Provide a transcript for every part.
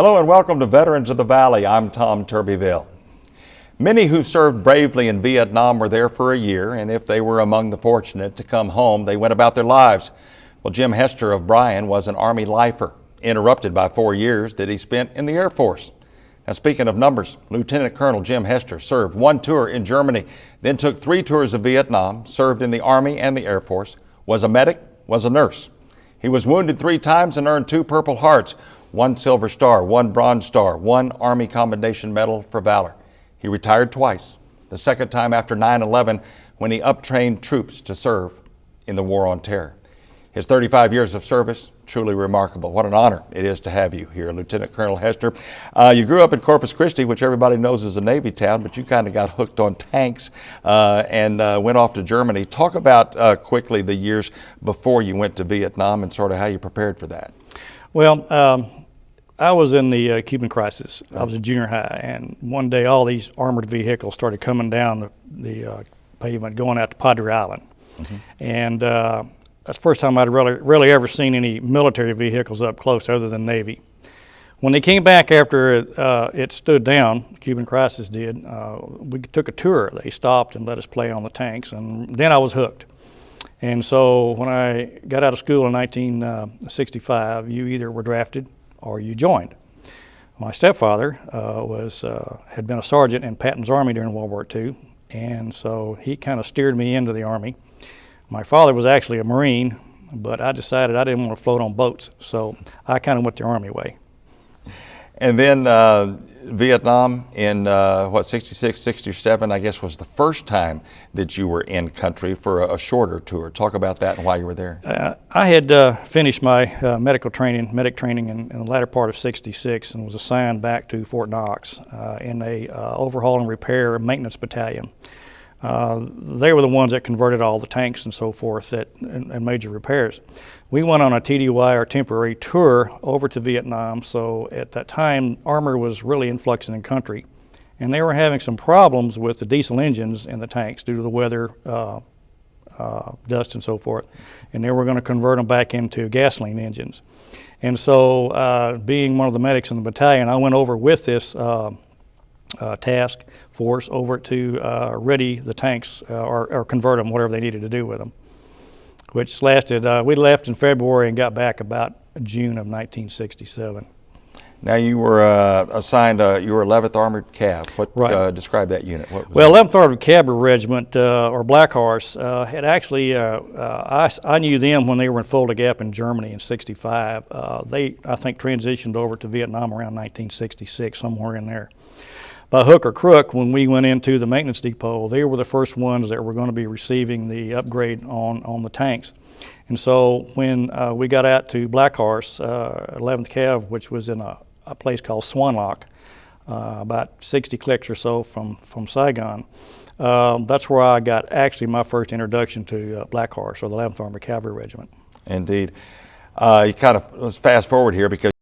Hello and welcome to Veterans of the Valley. I'm Tom Turbiville. Many who served bravely in Vietnam were there for a year, and if they were among the fortunate to come home, they went about their lives. Well, Jim Hester of Bryan was an Army lifer, interrupted by 4 years that he spent in the Air Force. Now, speaking of numbers, Lieutenant Colonel Jim Hester served 1 tour in Germany, then took 3 tours of Vietnam, served in the Army and the Air Force, was a medic, was a nurse. He was wounded 3 times and earned 2 Purple Hearts, 1 Silver Star, 1 Bronze Star, 1 Army Commendation Medal for Valor. He retired twice, the second time after 9/11 when he uptrained troops to serve in the War on Terror. His 35 years of service, truly remarkable. What an honor it is to have you here, Lieutenant Colonel Hester. You grew up in Corpus Christi, which everybody knows is a Navy town, but you kind of got hooked on tanks and went off to Germany. Talk about quickly the years before you went to Vietnam and sort of how you prepared for that. Well, I was in the Cuban crisis. I was in junior high, and one day all these armored vehicles started coming down the pavement going out to Padre Island. Mm-hmm. And that's the first time I'd really ever seen any military vehicles up close other than Navy. When they came back after it stood down, the Cuban crisis did, we took a tour. They stopped and let us play on the tanks, and then I was hooked. And so when I got out of school in 1965, you either were drafted or you joined. My stepfather had been a sergeant in Patton's Army during World War II, and so he kind of steered me into the Army. My father was actually a Marine, but I decided I didn't want to float on boats, so I kind of went the Army way. And then Vietnam in, 66, 67, I guess, was the first time that you were in country for a shorter tour. Talk about that and why you were there. I had finished my medic training in the latter part of 66 and was assigned back to Fort Knox in a overhaul and repair maintenance battalion. They were the ones that converted all the tanks and so forth and major repairs. We went on a TDY, or temporary tour, over to Vietnam. So at that time, armor was really influxing in country, and they were having some problems with the diesel engines in the tanks due to the weather, dust and so forth, and they were going to convert them back into gasoline engines. And so being one of the medics in the battalion, I went over with this task force over to ready the tanks or convert them, whatever they needed to do with them, which lasted, we left in February and got back about June of 1967. Now you were assigned, you were 11th Armored Cav. What, right. Describe that unit. What was well, that? 11th Armored Cavalry Regiment, or Black Horse, had actually, I knew them when they were in Fulda Gap in Germany in 65. They, I think, transitioned over to Vietnam around 1966, somewhere in there. By hook or crook, when we went into the maintenance depot, they were the first ones that were going to be receiving the upgrade on the tanks. And so when we got out to Black Horse, 11th Cav, which was in a place called Swanlock, about 60 clicks or so from Saigon, that's where I got actually my first introduction to Black Horse, or the 11th Armored Cavalry Regiment. Indeed. You kind of, let's fast forward here, because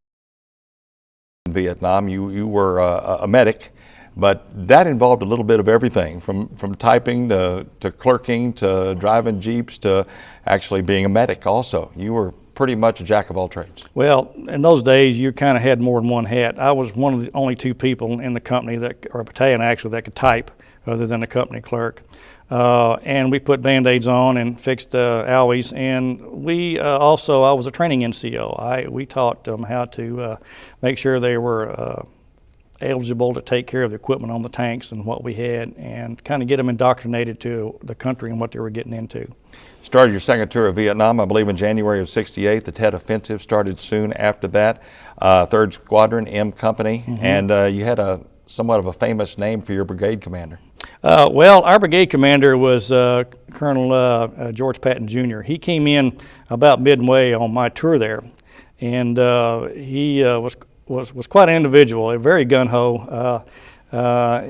in Vietnam you were a medic. But that involved a little bit of everything, from typing to clerking to driving Jeeps to actually being a medic also. You were pretty much a jack of all trades. Well, in those days, you kind of had more than one hat. I was one of the only 2 people in the company, or a battalion actually, that could type other than the company clerk. And we put Band-Aids on and fixed owies. And we also, I was a training NCO. We taught them how to make sure they were eligible to take care of the equipment on the tanks and what we had, and kind of get them indoctrinated to the country and what they were getting into. Started your second tour of Vietnam, I believe, in January of 68. The Tet Offensive started soon after that. 3rd Squadron, M Company, mm-hmm. And you had somewhat of a famous name for your brigade commander. Well, our brigade commander was Colonel George Patton Jr. He came in about midway on my tour there, and he was quite an individual, a very gun-ho.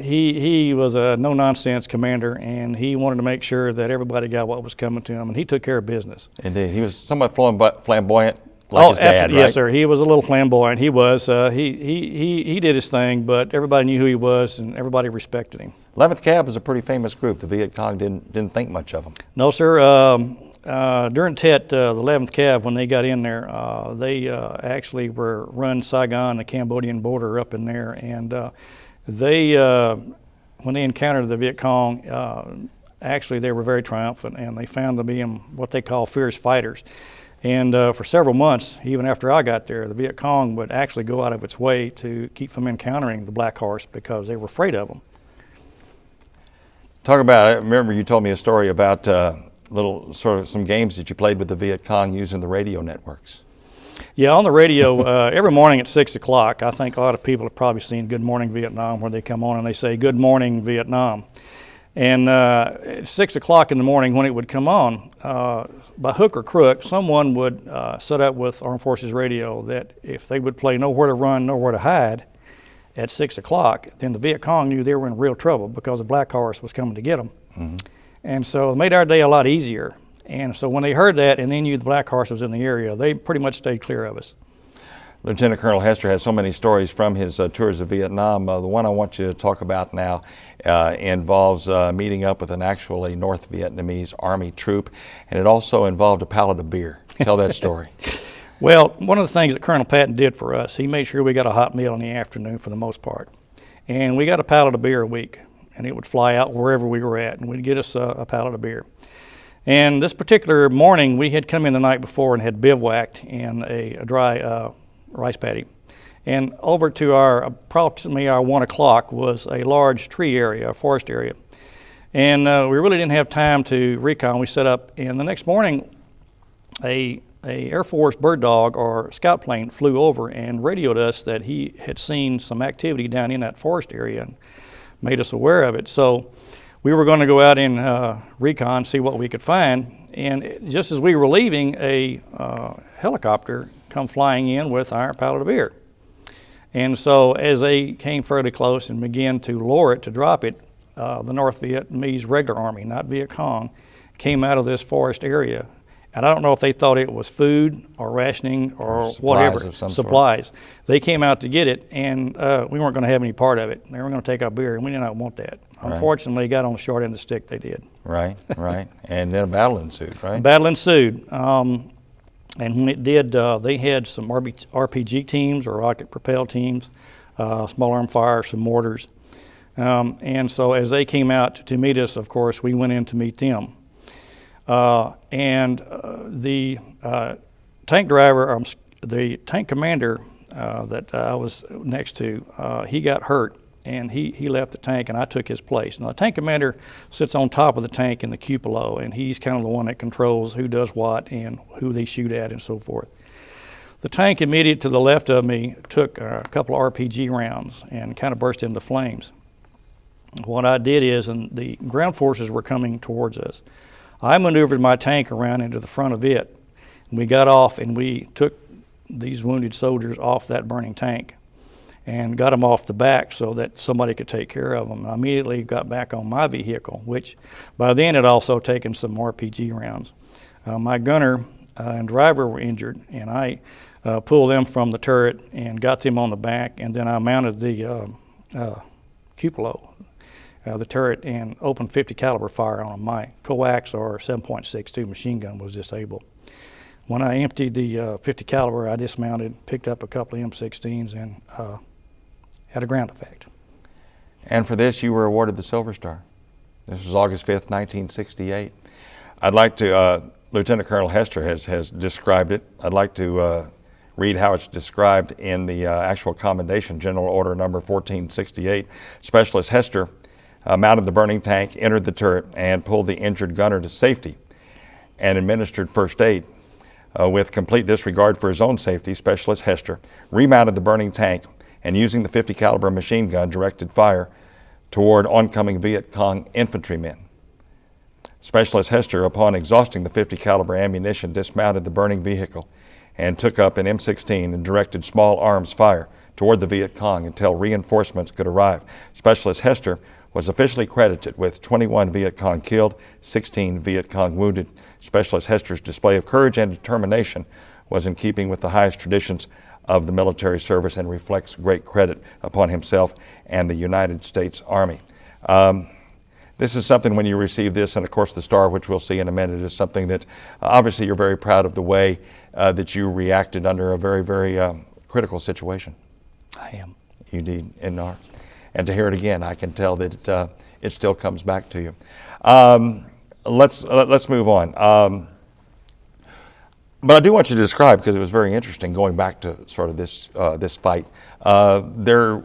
He was a no-nonsense commander, and he wanted to make sure that everybody got what was coming to him, and he took care of business. Indeed. He was somewhat flamboyant, like his dad, right? Yes, sir. He was a little flamboyant. He was. He did his thing, but everybody knew who he was, and everybody respected him. 11th Cav was a pretty famous group. The Viet Cong didn't think much of them. No, sir. during Tet, the 11th Cav, when they got in there, they actually were run Saigon, the Cambodian border up in there, and when they encountered the Viet Cong, actually they were very triumphant, and they found them being what they call fierce fighters. And for several months, even after I got there, the Viet Cong would actually go out of its way to keep from encountering the Black Horse because they were afraid of them. Talk about, I remember you told me a story about some games that you played with the Viet Cong using the radio networks. Yeah, on the radio, every morning at 6 o'clock, I think a lot of people have probably seen Good Morning Vietnam, where they come on and they say, "Good morning, Vietnam." And at 6 o'clock in the morning when it would come on, by hook or crook, someone would set up with Armed Forces Radio that if they would play Nowhere to Run, Nowhere to Hide at 6 o'clock, then the Viet Cong knew they were in real trouble because the Black Horse was coming to get them. Mm-hmm. And so it made our day a lot easier. And so when they heard that and they knew the Black Horse was in the area, they pretty much stayed clear of us. Lieutenant Colonel Hester has so many stories from his tours of Vietnam. The one I want you to talk about now involves meeting up with an actually North Vietnamese Army troop, and it also involved a pallet of beer. Tell that story. Well, one of the things that Colonel Patton did for us, he made sure we got a hot meal in the afternoon for the most part. And we got a pallet of beer a week, and it would fly out wherever we were at, and we'd get us a pallet of beer. And this particular morning, we had come in the night before and had bivouacked in a dry rice paddy. And over to approximately our 1 o'clock was a large tree area, a forest area. And we really didn't have time to recon. We set up, and the next morning, a Air Force bird dog or scout plane flew over and radioed us that he had seen some activity down in that forest area and made us aware of it. So we were going to go out and recon, see what we could find. And just as we were leaving, a helicopter come flying in with our pallet of beer. And so as they came fairly close and began to lower it, to drop it, the North Vietnamese regular army, not Viet Cong, came out of this forest area. And I don't know if they thought it was food or rationing or whatever, supplies. They came out to get it, and we weren't going to have any part of it. They were going to take our beer, and we did not want that. Right. Unfortunately, got on the short end of the stick, they did. Right, right. And then a battle ensued, right? A battle ensued. And when it did, they had some RPG teams or rocket-propelled teams, small arm fire, some mortars. And so as they came out to meet us, of course, we went in to meet them. The tank driver, the tank commander that I was next to, he got hurt, and he left the tank, and I took his place. Now, the tank commander sits on top of the tank in the cupola, and he's kind of the one that controls who does what and who they shoot at and so forth. The tank immediate to the left of me took a couple of RPG rounds and kind of burst into flames. What I did is, and the ground forces were coming towards us, I maneuvered my tank around into the front of it. We got off and we took these wounded soldiers off that burning tank and got them off the back so that somebody could take care of them. I immediately got back on my vehicle, which by then had also taken some RPG rounds. My gunner and driver were injured, and I pulled them from the turret and got them on the back, and then I mounted the cupola, the turret, and opened 50 caliber fire on them. My coax or 7.62 machine gun was disabled. When I emptied the 50 caliber, I dismounted, picked up a couple of M16s, and had a ground effect. And for this, you were awarded the Silver Star. This was August 5th, 1968. I'd like to, Lieutenant Colonel Hester has described it. I'd like to read how it's described in the actual commendation, General Order number 1468. Specialist Hester mounted the burning tank, entered the turret, and pulled the injured gunner to safety and administered first aid. With complete disregard for his own safety, Specialist Hester remounted the burning tank and, using the 50 caliber machine gun, directed fire toward oncoming Viet Cong infantrymen. Specialist Hester, upon exhausting the 50 caliber ammunition, dismounted the burning vehicle and took up an M16 and directed small arms fire toward the Viet Cong until reinforcements could arrive. Specialist Hester was officially credited with 21 Viet Cong killed, 16 Viet Cong wounded. Specialist Hester's display of courage and determination was in keeping with the highest traditions of the military service and reflects great credit upon himself and the United States Army. This is something, when you receive this, and of course the star, which we'll see in a minute, is something that obviously you're very proud of the way that you reacted under a very, very critical situation. I am. You did, and to hear it again, I can tell that it still comes back to you. Let's move on. But I do want you to describe, because it was very interesting, going back to sort of this fight. There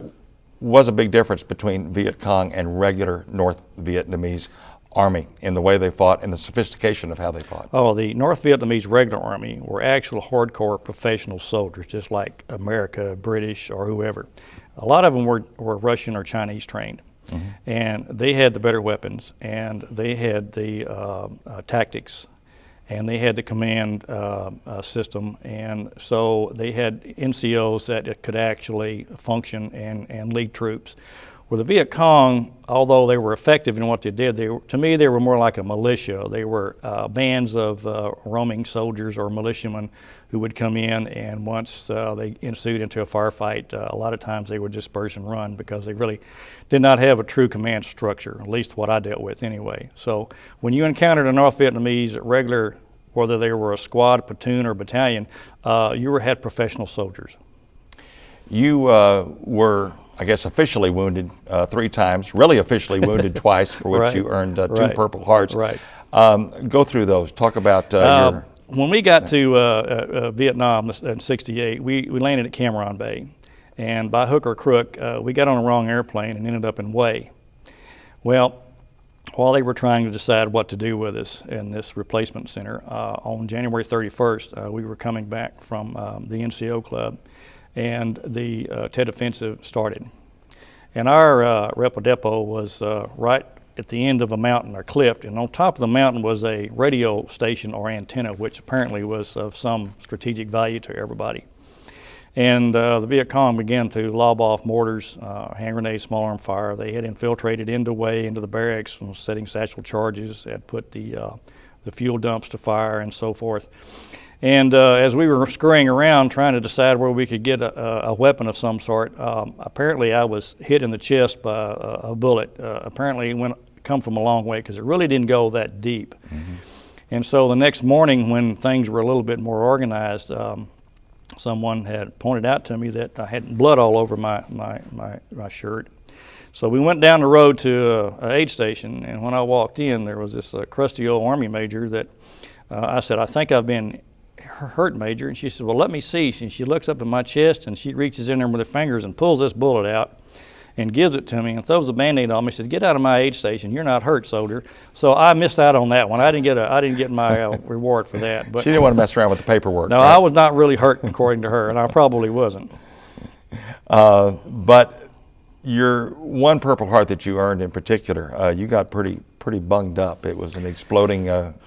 was a big difference between Viet Cong and regular North Vietnamese Army in the way they fought and the sophistication of how they fought. Oh, the North Vietnamese regular army were actual hardcore professional soldiers, just like America, British, or whoever. A lot of them were Russian or Chinese trained. Mm-hmm. And they had the better weapons, and they had the tactics, and they had the command system, and so they had NCOs that could actually function and lead troops. Well, the Viet Cong, although they were effective in what they did, to me they were more like a militia. They were bands of roaming soldiers or militiamen who would come in, and once they ensued into a firefight, a lot of times they would disperse and run, because they really did not have a true command structure, at least what I dealt with anyway. So when you encountered a North Vietnamese regular, whether they were a squad, platoon, or battalion, you had professional soldiers. You were, I guess, officially wounded 3 times, really officially wounded twice, for which Right. you earned 2 Right. Purple Hearts. Right. Go through those. Talk about your... When we got to Vietnam in '68, we landed at Cam Ranh Bay. And by hook or crook, we got on the wrong airplane and ended up in Hue. Well, while they were trying to decide what to do with us in this replacement center, on January 31st, we were coming back from the NCO club, and the Tet Offensive started. And our Repo Depot was right at the end of a mountain or cliff, and on top of the mountain was a radio station or antenna, which apparently was of some strategic value to everybody. And the Viet Cong began to lob off mortars, hand grenades, small arm fire. They had infiltrated into the barracks, and setting satchel charges, had put the fuel dumps to fire, and so forth. And as we were scurrying around trying to decide where we could get a weapon of some sort, apparently I was hit in the chest by a bullet. Apparently it come from a long way, because it really didn't go that deep. Mm-hmm. And so the next morning, when things were a little bit more organized, someone had pointed out to me that I had blood all over my shirt. So we went down the road to an aid station, and when I walked in, there was this crusty old Army major that I said, "I think I've been hurt, Major." And she said, "Well, let me see." And she looks up at my chest, and she reaches in there with her fingers and pulls this bullet out and gives it to me and throws a Band-Aid on me. She says, "Get out of my aid station. You're not hurt, soldier." So I missed out on that one. I didn't get my reward for that. But she didn't want to mess around with the paperwork. No, right? I was not really hurt, according to her, and I probably wasn't. But your 1 Purple Heart that you earned in particular, you got pretty bunged up. It was an exploding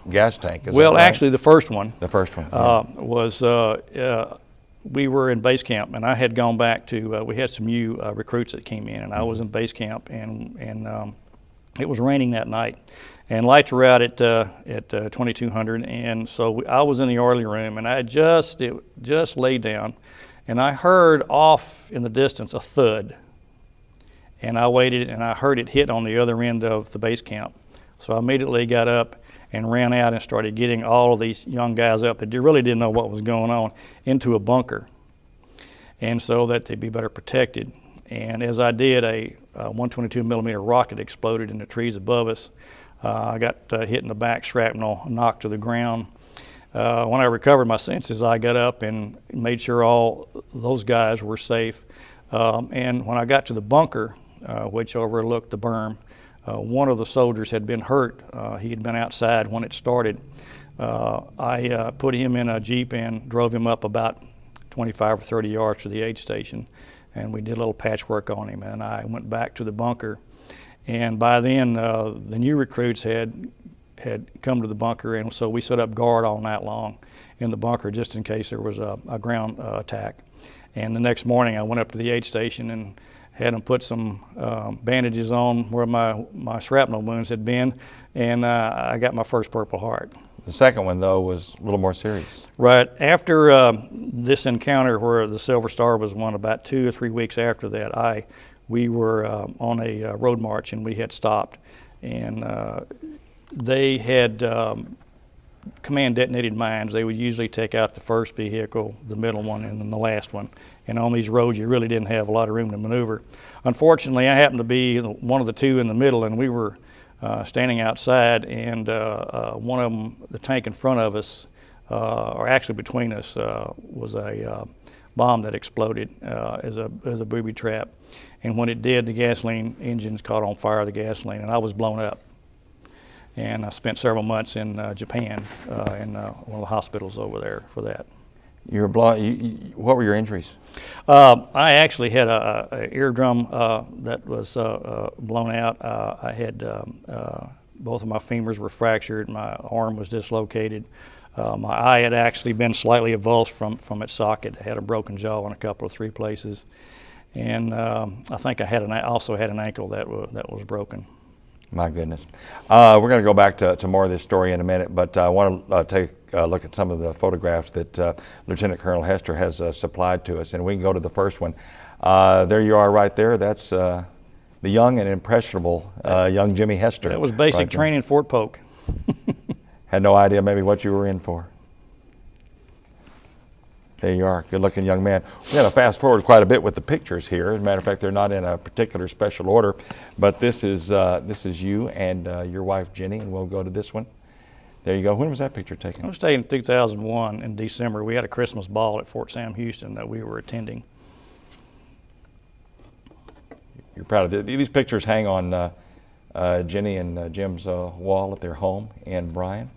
gas tank. Is well, that right? Actually, the first one. The first one was. We were in base camp, and I had gone back to. We had some new recruits that came in, and I was in base camp, and it was raining that night, and lights were out at 2200, and so I was in the orderly room, and I just laid down, and I heard off in the distance a thud, and I waited, and I heard it hit on the other end of the base camp, so I immediately got up and ran out and started getting all of these young guys up that really didn't know what was going on into a bunker, and so that they'd be better protected. And as I did, a 122 millimeter rocket exploded in the trees above us. I got hit in the back, shrapnel, knocked to the ground. When I recovered my senses, I got up and made sure all those guys were safe. And when I got to the bunker, which overlooked the berm, one of the soldiers had been hurt. He had been outside when it started. I put him in a Jeep and drove him up about 25 or 30 yards to the aid station, and we did a little patchwork on him, and I went back to the bunker. And by then, the new recruits had come to the bunker, and so we set up guard all night long in the bunker just in case there was a ground attack. And the next morning, I went up to the aid station and had them put some bandages on where my shrapnel wounds had been, and I got my first Purple Heart. The second one, though, was a little more serious. Right. After this encounter where the Silver Star was won, about 2 or 3 weeks after that, we were on a road march, and we had stopped. and they had command detonated mines. They would usually take out the first vehicle, the middle one, and then the last one. And on these roads, you really didn't have a lot of room to maneuver. Unfortunately, I happened to be one of the two in the middle, and we were standing outside, and one of them, the tank in front of us, or actually between us, was a bomb that exploded as a booby trap. And when it did, the gasoline engines caught on fire, the gasoline, and I was blown up. And I spent several months in Japan in one of the hospitals over there for that. You were what were your injuries? I actually had a eardrum that was blown out. I had both of my femurs were fractured. My arm was dislocated. My eye had actually been slightly avulsed from its socket. I had a broken jaw in a couple of 3 places, and I think I also had an ankle that was broken. My goodness. We're going to go back to more of this story in a minute, but I want to take a look at some of the photographs that Lieutenant Colonel Hester has supplied to us, and we can go to the first one. There you are right there. That's the young and impressionable young Jimmy Hester. That was basic training, Fort Polk. Had no idea maybe what you were in for. There you are, good-looking young man. We're going to fast forward quite a bit with the pictures here. As a matter of fact, they're not in a particular special order, but this is you and your wife, Jenny, and we'll go to this one. There you go. When was that picture taken? I was taken in 2001 in December. We had a Christmas ball at Fort Sam Houston that we were attending. You're proud of it. These pictures hang on Jenny and Jim's wall at their home in Bryan.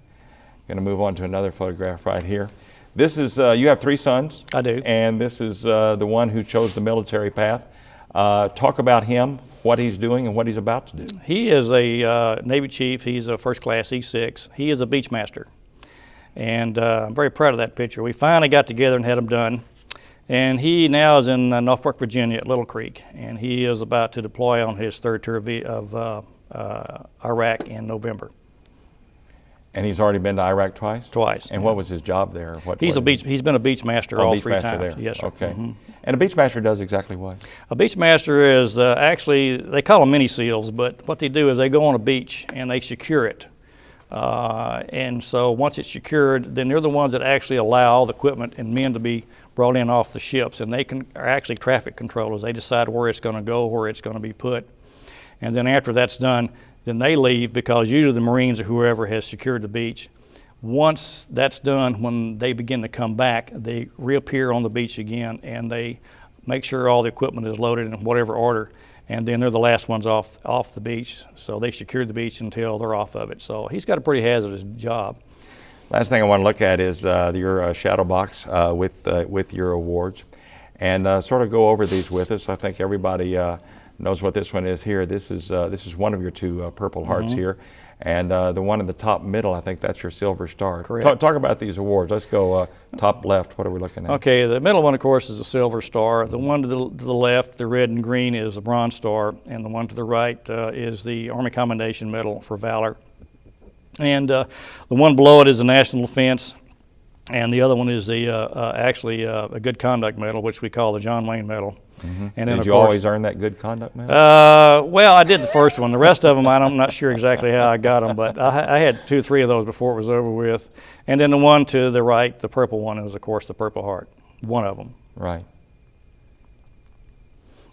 Going to move on to another photograph right here. This is, you have 3 sons. I do. And this is the one who chose the military path. Talk about him, what he's doing, and what he's about to do. He is a Navy chief. He's a first class E6. He is a beach master. And I'm very proud of that picture. We finally got together and had him done. And he now is in Norfolk, Virginia at Little Creek. And he is about to deploy on his 3rd tour of Iraq in November. And he's already been to Iraq twice? Twice. And what was his job there? He's been a beach master all beach 3 master times. there. Yes, sir. Okay. Mm-hmm. And a beach master does exactly what? A beach master is actually, they call them mini SEALs, but what they do is they go on a beach and they secure it. And so once it's secured, then they're the ones that actually allow all the equipment and men to be brought in off the ships. And they are actually traffic controllers. They decide where it's going to go, where it's going to be put. And then after that's done, then they leave, because usually the Marines or whoever has secured the beach. Once that's done, when they begin to come back, they reappear on the beach again, and they make sure all the equipment is loaded in whatever order, and then they're the last ones off the beach. So they secured the beach until they're off of it. So he's got a pretty hazardous job. Last thing I want to look at is your shadow box with your awards, and sort of go over these with us. I think everybody knows what this one is here. This is one of your 2 Purple Hearts here. And the one in the top middle, I think that's your Silver Star. Correct. Talk about these awards. Let's go top left. What are we looking at? Okay, the middle one, of course, is a Silver Star. The one to the left, the red and green, is a Bronze Star. And the one to the right is the Army Commendation Medal for Valor. And the one below it is the National Defense. And the other one is actually a Good Conduct Medal, which we call the John Wayne Medal. Mm-hmm. And then, did you always earn that Good Conduct Medal? Well, I did the first one. The rest of them, I'm not sure exactly how I got them, but I had 2 or 3 of those before it was over with. And then the one to the right, the purple one, is, of course, the Purple Heart, one of them. Right.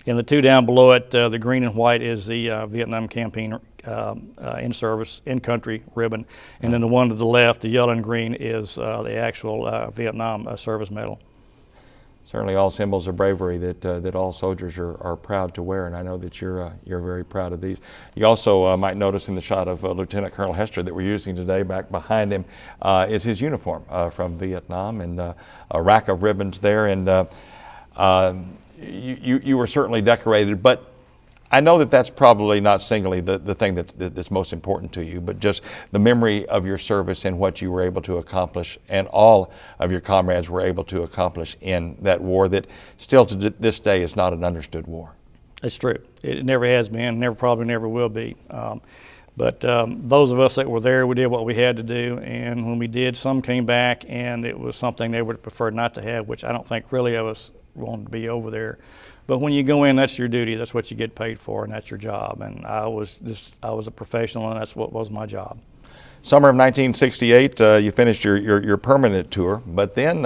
And the 2 down below it, the green and white, is the Vietnam Campaign in-service, in-country ribbon. And then the one to the left, the yellow and green, is the actual Vietnam Service Medal. Certainly all symbols of bravery that all soldiers are proud to wear, and I know that you're very proud of these. You also might notice in the shot of Lieutenant Colonel Hester that we're using today, back behind him, is his uniform from Vietnam, and a rack of ribbons there. And you were certainly decorated, but I know that that's probably not singly the thing that's most important to you, but just the memory of your service and what you were able to accomplish, and all of your comrades were able to accomplish in that war that still to this day is not an understood war. It's true. It never has been, probably never will be. But those of us that were there, we did what we had to do, and when we did, some came back and it was something they would have preferred not to have, which I don't think really of us wanted to be over there. But when you go in, that's your duty. That's what you get paid for, and that's your job. And I was a professional, and that's what was my job. Summer of 1968, you finished your permanent tour, but then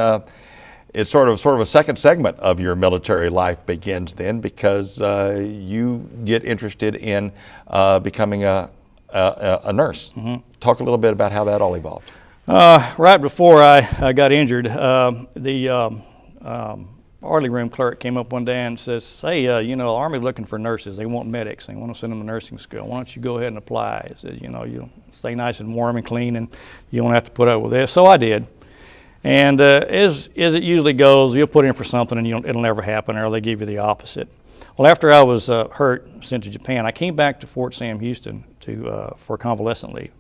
it's sort of a second segment of your military life begins then, because you get interested in becoming a nurse. Mm-hmm. Talk a little bit about how that all evolved. Right before I got injured, the Artillery room clerk came up one day and says, "Hey, you know, the Army's looking for nurses. They want medics. They want to send them to nursing school. Why don't you go ahead and apply?" He says, "You know, you'll stay nice and warm and clean, and you won't have to put up with this." So I did. And as it usually goes, you'll put in for something and it'll never happen, or they give you the opposite. Well, after I was hurt, sent to Japan, I came back to Fort Sam Houston for convalescent leave.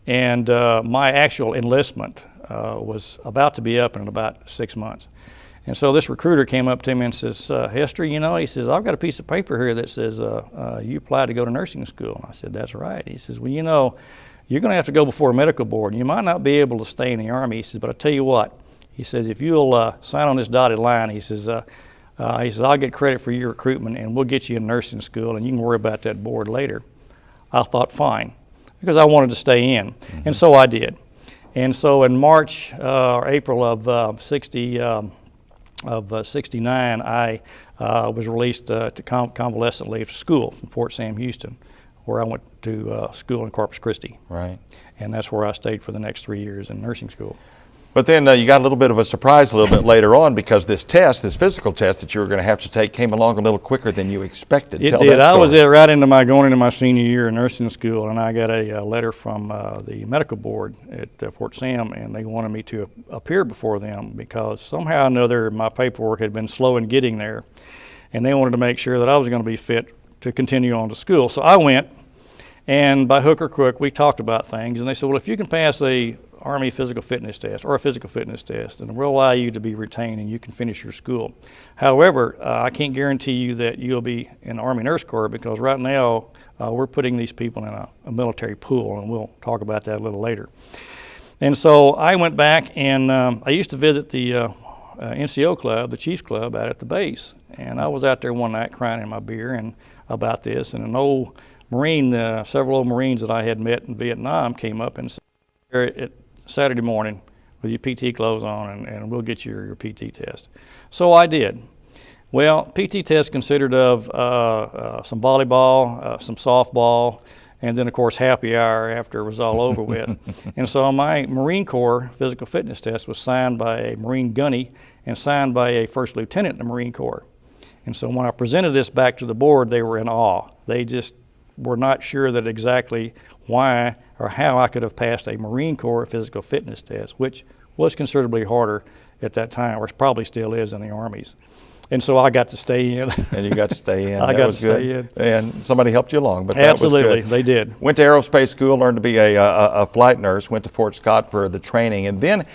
And my actual enlistment was about to be up in about 6 months. And so this recruiter came up to me and says, "Hester, you know," he says, "I've got a piece of paper here that says you applied to go to nursing school." And I said, "That's right." He says, "Well, you know, you're going to have to go before a medical board. You might not be able to stay in the Army." He says, "But I'll tell you what," he says, "if you'll sign on this dotted line," he says, "I'll get credit for your recruitment, and we'll get you in nursing school, and you can worry about that board later." I thought, fine, because I wanted to stay in. Mm-hmm. And so I did. And so in March or April of 69, I was released to convalescent leave to school from Fort Sam Houston, where I went to school in Corpus Christi. Right. And that's where I stayed for the next 3 years in nursing school. But then you got a little bit of a surprise a little bit later on, because this physical test that you were going to have to take, came along a little quicker than you expected. It did. I was right going into my senior year in nursing school, and I got a letter from the medical board at Fort Sam, and they wanted me to appear before them because somehow or another my paperwork had been slow in getting there, and they wanted to make sure that I was going to be fit to continue on to school. So I went, and by hook or crook, we talked about things, and they said, "Well, if you can pass a Army physical fitness test or a physical fitness test, and we'll allow you to be retained and you can finish your school. However, I can't guarantee you that you'll be in the Army Nurse Corps, because right now we're putting these people in a military pool, and we'll talk about that a little later." And so I went back, and I used to visit the NCO club, the Chiefs Club out at the base, and I was out there one night crying in my beer and about this, and an old Marine, several old Marines that I had met in Vietnam came up and said, "Saturday morning with your PT clothes on, and we'll get you your PT test." So I did. Well, PT test consisted of some volleyball, some softball, and then of course happy hour after it was all over with. And so my Marine Corps physical fitness test was signed by a Marine gunny and signed by a first lieutenant in the Marine Corps. And so when I presented this back to the board, they were in awe. They just were not sure that exactly why or how I could have passed a Marine Corps physical fitness test, which was considerably harder at that time, or probably still is in the Armies. And so I got to stay in. And you got to stay in. I got to stay in. And somebody helped you along, but absolutely, that was good. They did. Went to aerospace school, learned to be a flight nurse, went to Fort Scott for the training, and then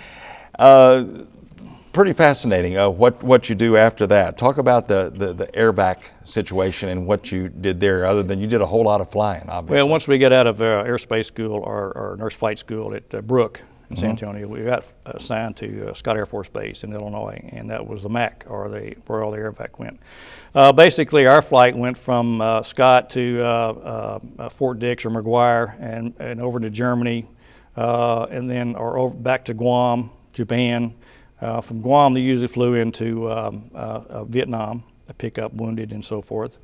pretty fascinating what you do after that. Talk about the airback situation and what you did there, other than you did a whole lot of flying, obviously. Well, once we got out of aerospace school or nurse flight school at Brooke in San Antonio, we got assigned to Scott Air Force Base in Illinois, and that was the MAC, or where all the airback went. Basically, our flight went from Scott to Fort Dix or McGuire, and over to Germany, and then over back to Guam, Japan. From Guam, they usually flew into Viet Nam to pick up wounded and so forth.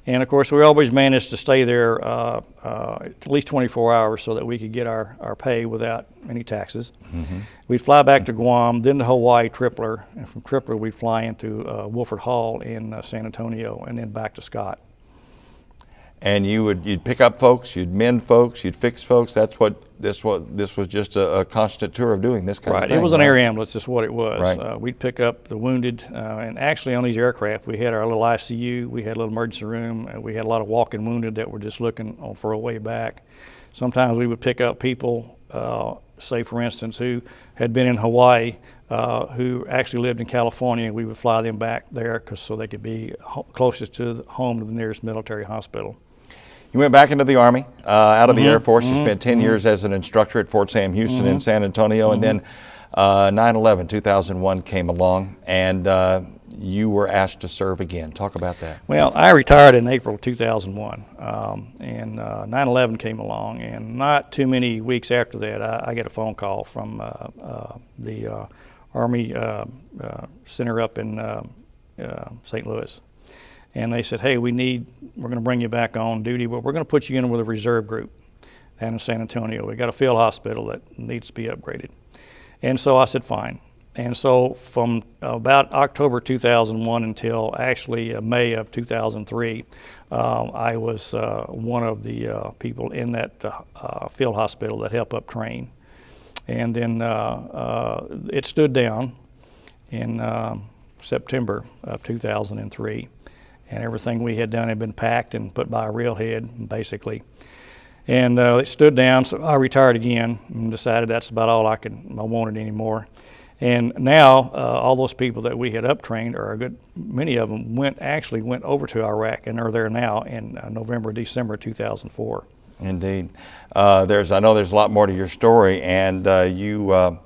And of course, we always managed to stay there at least 24 hours so that we could get our pay without any taxes. Mm-hmm. We'd fly back to Guam, then to Hawaii, Tripler, and from Tripler we'd fly into Wilford Hall in San Antonio, and then back to Scott. And you'd pick up folks, you'd mend folks, you'd fix folks. This was just a constant tour of doing this kind of thing. Right, it was an air ambulance, is what it was. Right. We'd pick up the wounded, and actually on these aircraft we had our little ICU, we had a little emergency room, and we had a lot of walking wounded that were just looking for a way back. Sometimes we would pick up people, say for instance, who had been in Hawaii, who actually lived in California, and we would fly them back there so they could be closest to home to the nearest military hospital. You went back into the Army, out of the Air Force. You spent 10 years as an instructor at Fort Sam Houston in San Antonio, and then 9/11, 2001 came along, and you were asked to serve again. Talk about that. Well, I retired in April 2001, and 9/11 came along, and not too many weeks after that, I get a phone call from the Army Center up in St. Louis, and they said, "Hey, we're going to bring you back on duty, but we're going to put you in with a reserve group down in San Antonio. We got a field hospital that needs to be upgraded." And so I said, "Fine." And so from about October 2001 until actually May of 2003, I was one of the people in that field hospital that helped up train. And then it stood down in September of 2003, and everything we had done had been packed and put by a railhead, basically. And it stood down, so I retired again and decided that's about all I wanted anymore. And now all those people that we had up-trained, or a good many of them, actually went over to Iraq and are there now in November, December 2004. Indeed. I know there's a lot more to your story, and you want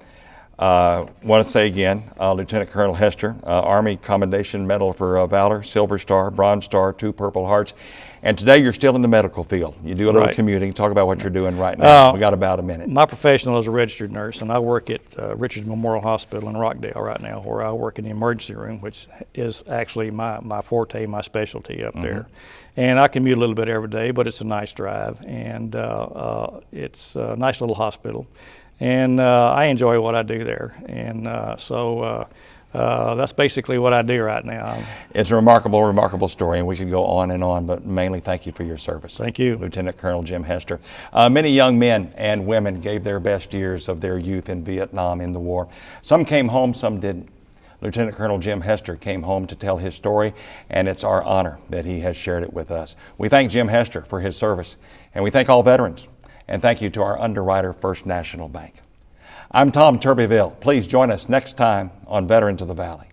to say again, Lieutenant Colonel Hester, Army Commendation Medal for Valor, Silver Star, Bronze Star, 2 Purple Hearts, and today you're still in the medical field. You do a little commuting. Talk about what you're doing right now. We got about a minute. My profession is a registered nurse, and I work at Richards Memorial Hospital in Rockdale right now, where I work in the emergency room, which is actually my forte, my specialty up there. And I commute a little bit every day, but it's a nice drive, and it's a nice little hospital. And I enjoy what I do there, and so that's basically what I do right now. It's a remarkable, remarkable story, and we could go on, but mainly thank you for your service. Thank you. Lieutenant Colonel Jim Hester. Many young men and women gave their best years of their youth in Vietnam in the war. Some came home, some didn't. Lieutenant Colonel Jim Hester came home to tell his story, and it's our honor that he has shared it with us. We thank Jim Hester for his service, and we thank all veterans. And thank you to our underwriter, First National Bank. I'm Tom Turbiville. Please join us next time on Veterans of the Valley.